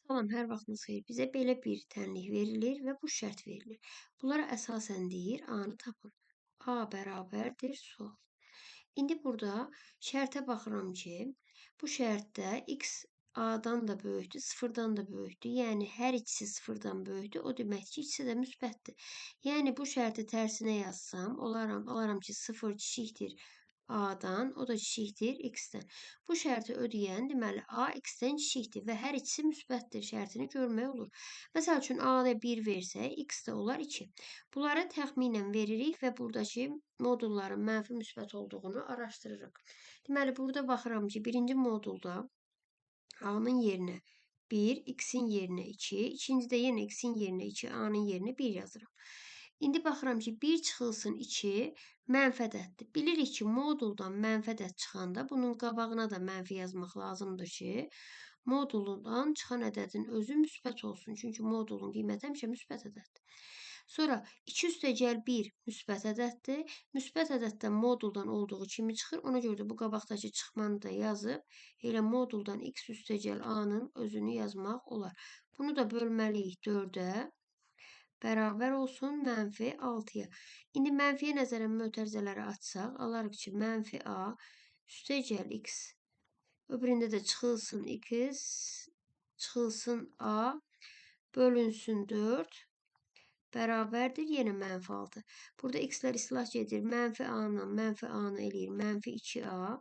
Salam, hər vaxtınız xeyir. Bizə belə bir tənlik verilir və bu şərt verilir. Bunlara əsasən deyir, A-nı tapın. A bərabərdir sual. İndi burada şərtə baxıram ki, bu şərtdə x A-dan da böyükdür, sıfırdan da böyükdür. Yəni hər ikisi sıfırdan böyükdür. O deməkdir ki, ikisi də müsbətdir. Yəni bu şərti tərsinə yazsam, alaram ki, sıfır kiçikdir A-dan, o da kiçikdir X-dən. Bu şərti ödəyən, deməli, A X-dən kiçikdir və hər ikisi müsbətdir şərtini görmək olur. Məsəl üçün, A-da 1 versək, X-də olar 2. Bunları təxminən veririk və buradakı modulların mənfi müsbət olduğunu araşdırırıq. Deməli, burada baxıram ki, birinci modulda A-nın yerinə 1, X-in yerinə 2, ikincidə yenə X-in yerinə 2, A-nın yerinə 1 yazıram. İndi baxıram ki, 1 çıxılsın 2 mənfi ədəddir. Bilirik ki, moduldan mənfi ədəd çıxanda bunun qabağına da mənfi yazmaq lazımdır ki, modulundan çıxan ədədin özü müsbət olsun. Çünki modulun qiyməti həmişə müsbət ədəddir. Sonra 2 üstəgəl 1 müsbət ədəddir. Müsbət ədəddən moduldan olduğu kimi çıxır. Ona görə də bu qabaqdakı çıxmanı da yazıb, elə moduldan x üstəgəl A-nın özünü yazmaq olar. Bunu da bölməliyik 4-ə. Bərabər olsun mənfi 6-ya. İndi mənfiyə nəzərən mötərizələri açsaq, alarıq ki, mənfi A üstəgəl x. Öbüründə də çıxılsın x, çıxılsın A, bölünsün 4, bərabərdir yenə mənfi 6. Burada x-lər islah gedir. Mənfi A-nı, mənfi A-nı eləyir. Mənfi 2A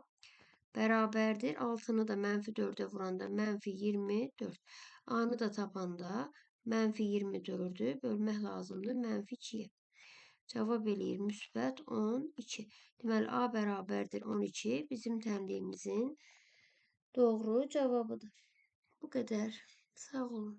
bərabərdir. 6-nı da mənfi 4-ə vuranda mənfi 24. A-nı da tapanda mənfi 24-ü bölmək lazımdır mənfi 2-yə. Cavab eləyir müsbət 12. Deməli, A bərabərdir 12 bizim tənliyimizin doğru cavabıdır. Bu qədər. Sağ olun.